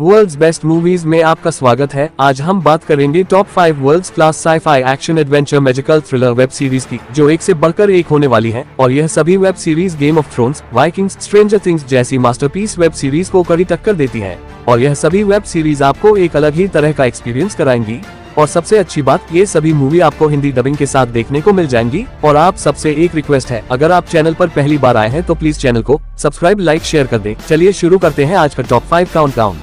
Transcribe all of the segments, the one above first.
World's best movies में आपका स्वागत है। आज हम बात करेंगे top 5 worlds class sci-fi action adventure magical thriller web series की, जो एक से बढ़कर एक होने वाली हैं। और यह सभी web series game of thrones, Vikings, stranger things जैसी मास्टरपीस वेब सीरीज को कड़ी टक्कर देती हैं। और यह सभी वेब सीरीज आपको एक अलग ही तरह का एक्सपीरियंस कराएंगी। और सबसे अच्छी बात, ये सभी मूवी आपको हिंदी डबिंग के साथ देखने को मिल जाएंगी। और आप सबसे एक रिक्वेस्ट है, अगर आप चैनल पर पहली बार आए हैं तो प्लीज चैनल को सब्सक्राइब, लाइक, शेयर कर दें। चलिए शुरू करते हैं आज का टॉप 5 काउंटडाउन।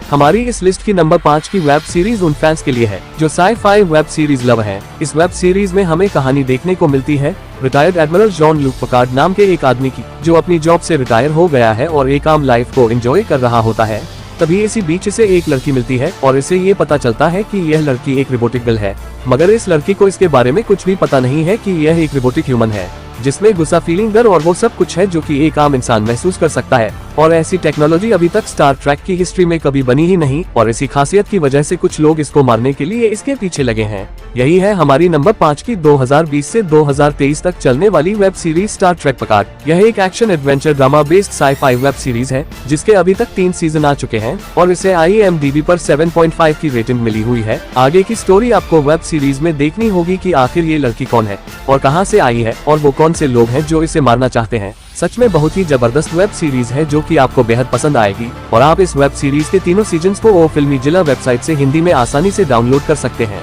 हमारी इस लिस्ट की नंबर 5 की वेब सीरीज उन फैंस के लिए है जो साई-फाई वेब सीरीज लव है। इस वेब सीरीज में हमें कहानी देखने को मिलती है retired admiral John look Picard नाम के एक आदमी की, जो अपनी जॉब से रिटायर हो गया है और एक आम लाइफ को एंजॉय कर रहा होता है। तभी इसी बीच इसे एक लड़की मिलती है और इसे ये पता चलता है कि यह लड़की एक रोबोटिक गर्ल है, मगर इस लड़की को इसके बारे में कुछ भी पता नहीं है कि यह एक रोबोटिक ह्यूमन है, जिसमें गुस्सा, फीलिंग, डर और वो सब कुछ है जो कि एक आम इंसान महसूस कर सकता है। और ऐसी टेक्नोलॉजी अभी तक स्टार ट्रैक की हिस्ट्री में कभी बनी ही नहीं, और इसी खासियत की वजह से कुछ लोग इसको मारने के लिए इसके पीछे लगे हैं। यही है हमारी नंबर 5 की 2020 से 2023 तक चलने वाली web series Star Trek Picard. यह एक action adventure drama based sci-fi web series है, जिसके अभी तक 3 सीजन आ चुके हैं और इसे IMDb पर 7.5 की रेटिंग मिली हुई है। आगे की स्टोरी आपको वेब सीरीज में देखनी होगी कि आखिर ये लड़की कौन है और कहां से आई है, और वो कौन से लोग हैं जो इसे मारना चाहते हैं। सच में बहुत ही जबरदस्त वेब सीरीज है जो कि आपको बेहद पसंद आएगी। और आप इस वेब सीरीज के तीनों सीजन्स को ओ फिल्मी जिला वेबसाइट से हिंदी में आसानी से डाउनलोड कर सकते हैं।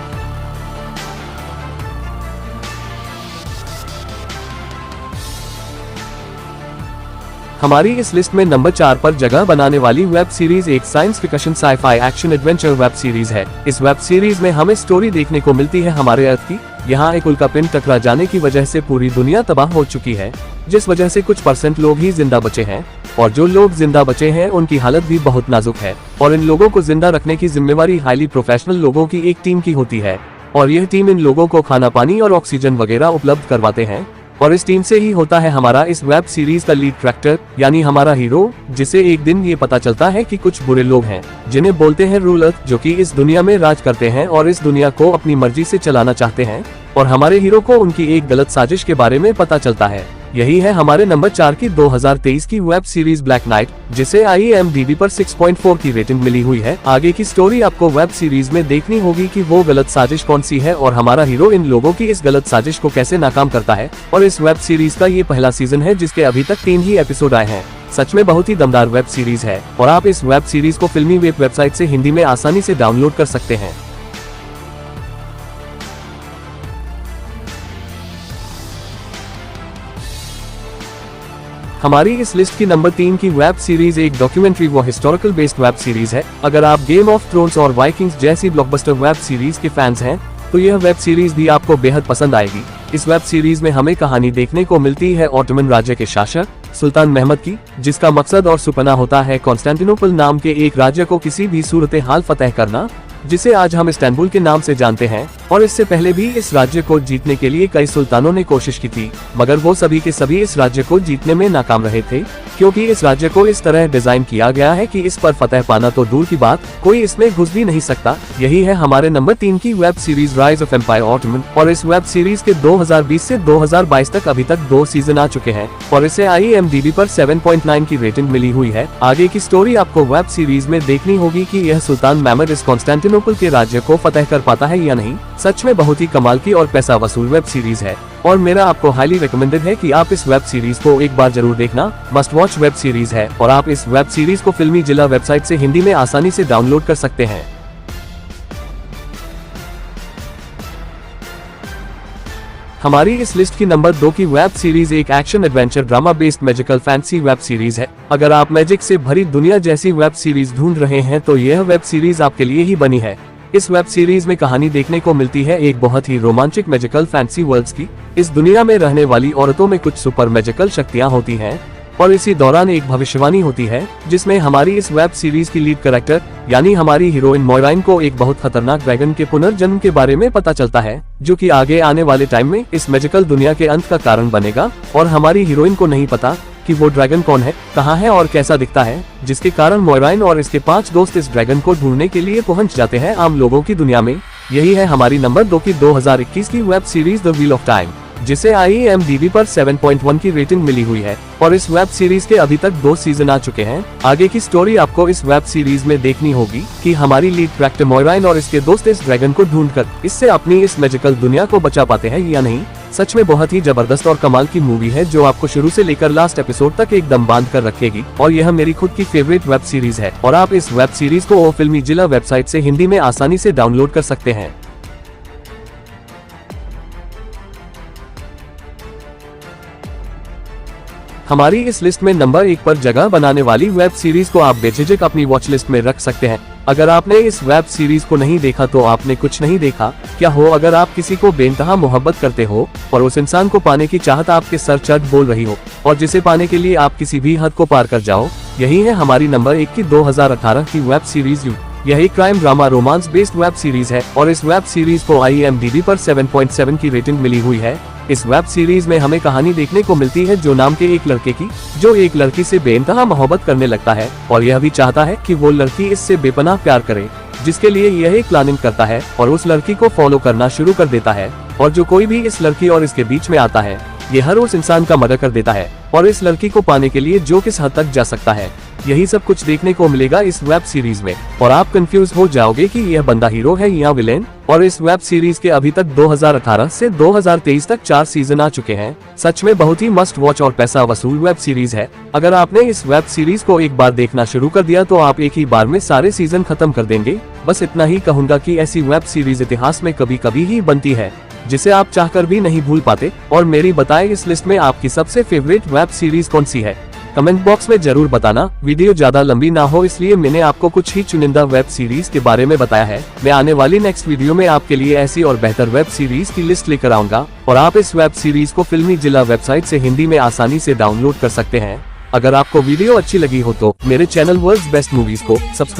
हमारी इस लिस्ट में नंबर 4 पर जगह बनाने वाली वेब सीरीज एक science fiction sci-fi action adventure web series है। इस वेब सीरीज में हमें स्टोरी देखने को मिलती है हमारे अर्थ की। यहाँ एक उल्कापिंड टकरा जाने की वजह से पूरी दुनिया तबाह हो चुकी है, जिस वजह से कुछ % लोग ही जिंदा बचे हैं। और जो लोग जिंदा बचे हैं उनकी हालत भी बहुत नाजुक है। और इन लोगों को जिंदा रखने की जिम्मेवारी हाईली प्रोफेशनल लोगों की एक टीम की होती है। और यह टीम इन लोगों को खाना, पानी और ऑक्सीजन वगैरह उपलब्ध करवाते हैं। और इस टीम से ही होता है हमारा इस वेब सीरीज का लीड कैरेक्टर, यानी हमारा हीरो, जिसे एक दिन ये पता चलता है कि कुछ बुरे लोग हैं जिन्हें बोलते हैं रूलर, जो कि इस दुनिया में राज करते हैं और इस दुनिया को अपनी मर्जी से चलाना चाहते हैं। और हमारे हीरो को उनकी एक गलत साजिश के बारे में पता चलता है। यही है हमारे नंबर 4 की 2023 की वेब सीरीज ब्लैक नाइट, जिसे IMDb पर 6.4 की रेटिंग मिली हुई है। आगे की स्टोरी आपको वेब सीरीज में देखनी होगी कि वो गलत साजिश कौन सी है और हमारा हीरो इन लोगों की इस गलत साजिश को कैसे नाकाम करता है। और इस वेब सीरीज का ये पहला सीजन है, जिसके अभी तक 3 ही एपिसोड आए हैं। सच में बहुत ही दमदार वेब सीरीज है और आप इस वेब सीरीज को फिल्मी वेबसाइट से हिंदी में आसानी से डाउनलोड कर सकते हैं। हमारी इस लिस्ट की नंबर 3 की वेब सीरीज एक डॉक्यूमेंट्री व हिस्टोरिकल बेस्ड वेब सीरीज है। अगर आप गेम ऑफ थ्रोन्स और वाइकिंग्स जैसी ब्लॉकबस्टर वेब सीरीज के फैंस हैं तो यह वेब सीरीज भी आपको बेहद पसंद आएगी। इस वेब सीरीज में हमें कहानी देखने को मिलती है ऑटोमन राज्य के शासक सुल्तान महमद की, जिसका मकसद और सुपना होता है कॉन्स्टेंटिनोपल नाम के एक राज्य को किसी भी सूरत हाल फतेह करना, जिसे आज हम इस्तांबुल के नाम से जानते हैं। और इससे पहले भी इस राज्य को जीतने के लिए कई सुल्तानों ने कोशिश की थी, मगर वो सभी के सभी इस राज्य को जीतने में नाकाम रहे थे, क्योंकि इस राज्य को इस तरह डिजाइन किया गया है कि इस पर फतेह पाना तो दूर की बात, कोई इसमें घुस भी नहीं सकता। यही है हमारे नंबर 3 की web series rise of empire Ottoman. और इस वेब सीरीज के 2020 से 2022 तक अभी तक 2 सीजन आ चुके हैं और इसे IMDb पर 7.9 की रेटिंग मिली हुई है। आगे की स्टोरी आपको वेब सीरीज में देखनी होगी कि यह सुल्तान महमद इस कॉन्स्टेंटिनोपल के राज्य को फतेह कर पाता है या नहीं। सच में बहुत ही कमाल की और पैसा वसूल वेब सीरीज है और मेरा आपको हाईली रिकमेंडेड है कि आप इस वेब सीरीज को एक बार जरूर देखना। मस्ट वॉच वेब सीरीज है और आप इस वेब सीरीज को फिल्मी जिला वेबसाइट से हिंदी में आसानी से डाउनलोड कर सकते हैं। हमारी इस लिस्ट की नंबर 2 की वेब सीरीज एक action adventure drama based magical fancy web series है। अगर आप मैजिक से भरी दुनिया जैसी वेब सीरीज ढूंढ रहे हैं तो यह वेब सीरीज आपके लिए ही बनी है। इस वेब सीरीज में कहानी देखने को मिलती है एक बहुत ही रोमांचक मैजिकल फैंसी वर्ल्ड्स की। इस दुनिया में रहने वाली औरतों में कुछ सुपर मैजिकल शक्तियां होती हैं और इसी दौरान एक भविष्यवाणी होती है, जिसमें हमारी इस वेब सीरीज की लीड कैरेक्टर यानी हमारी हीरोइन मोइराइन को एक बहुत खतरनाक ड्रैगन के पुनर्जन्म के बारे में पता चलता है, जो कि आगे आने वाले टाइम में इस मैजिकल दुनिया के अंत का कारण बनेगा। और हमारी हीरोइन को नहीं पता कि वो ड्रैगन कौन है, कहाँ है और कैसा दिखता है, जिसके कारण मोइराइन और इसके 5 दोस्त इस ड्रैगन को ढूंढने के लिए पहुंच जाते हैं आम लोगों की दुनिया में। यही है हमारी नंबर 2 की 2021 की web series the wheel of time. जिसे IMDb पर 7.1 की रेटिंग मिली हुई है और इस वेब सीरीज के अभी तक 2 सीजन आ चुके हैं। आगे की स्टोरी आपको इस वेब सीरीज में देखनी होगी कि हमारी लीड कैरेक्टर मोइराइन और इसके दोस्त इस ड्रैगन को ढूंढकर इससे अपनी इस मैजिकल दुनिया को बचा पाते हैं या नहीं। सच में बहुत ही जबरदस्त और कमाल की मूवी है जो आपको शुरू से लेकर लास्ट एपिसोड तक एकदम बांध कर रखेगी और यह मेरी खुद की फेवरेट वेब सीरीज है और आप इस वेब सीरीज को ओ फिल्मी जिला वेबसाइट से हिंदी में आसानी से डाउनलोड कर सकते हैं। हमारी इस लिस्ट में नंबर 1 पर जगह बनाने वाली वेब सीरीज को आप बेझिझक अपनी वॉच लिस्ट में रख सकते हैं। अगर आपने इस वेब सीरीज को नहीं देखा तो आपने कुछ नहीं देखा। क्या हो अगर आप किसी को बेइंतहा मोहब्बत करते हो और उस इंसान को पाने की चाहत आपके सर चढ़ बोल रही हो और जिसे पाने के लिए आप किसी भी हद को पार कर जाओ, यही है हमारी नंबर 1 की 2018 की वेब सीरीज यू। यह एक crime drama romance based web series है और इस वेब सीरीज को IMDb पर 7.7 की रेटिंग मिली हुई है। इस वेब सीरीज में हमें कहानी देखने को मिलती है जो नाम के एक लड़के की, जो एक लड़की से बेइंतहा मोहब्बत करने लगता है और यह भी चाहता है कि वो लड़की इससे बेपनाह प्यार करे, जिसके लिए यह एक प्लानिंग करता है और उस लड़की को फॉलो करना शुरू कर देता है। और जो कोई भी इस लड़की और इसके बीच में आता है, ये हर उस इंसान का मर्डर कर देता है और इस लड़की को पाने के लिए जो किस हद तक जा सकता है, यही सब कुछ देखने को मिलेगा इस वेब सीरीज में और आप कंफ्यूज हो जाओगे कि यह बंदा हीरो है या विलेन। और इस वेब सीरीज के अभी तक 2018 से 2023 तक 4 सीजन आ चुके हैं। सच में बहुत ही मस्ट वॉच और पैसा वसूल वेब सीरीज है। अगर आपने इस वेब सीरीज को एक बार देखना शुरू कर दिया तो आप एक ही बार में सारे सीजन खत्म कर देंगे। बस इतना ही कहूंगा कि ऐसी वेब सीरीज इतिहास में कभी कभी ही बनती है जिसे आप चाहकर भी नहीं भूल पाते। और मेरी बताएं इस लिस्ट में आपकी सबसे फेवरेट वेब सीरीज कौन सी है, कमेंट बॉक्स में जरूर बताना। वीडियो ज्यादा लंबी ना हो इसलिए मैंने आपको कुछ ही चुनिंदा वेब सीरीज के बारे में बताया है। मैं आने वाली नेक्स्ट वीडियो में आपके लिए ऐसी और बेहतर वेब सीरीज की लिस्ट लेकर आऊंगा और आप इस वेब सीरीज को फिल्मी जिला वेबसाइट से हिंदी में आसानी से डाउनलोड कर सकते हैं। अगर आपको वीडियो अच्छी लगी हो तो मेरे चैनल वर्ल्ड्स बेस्ट मूवीज को सब्सक्राइब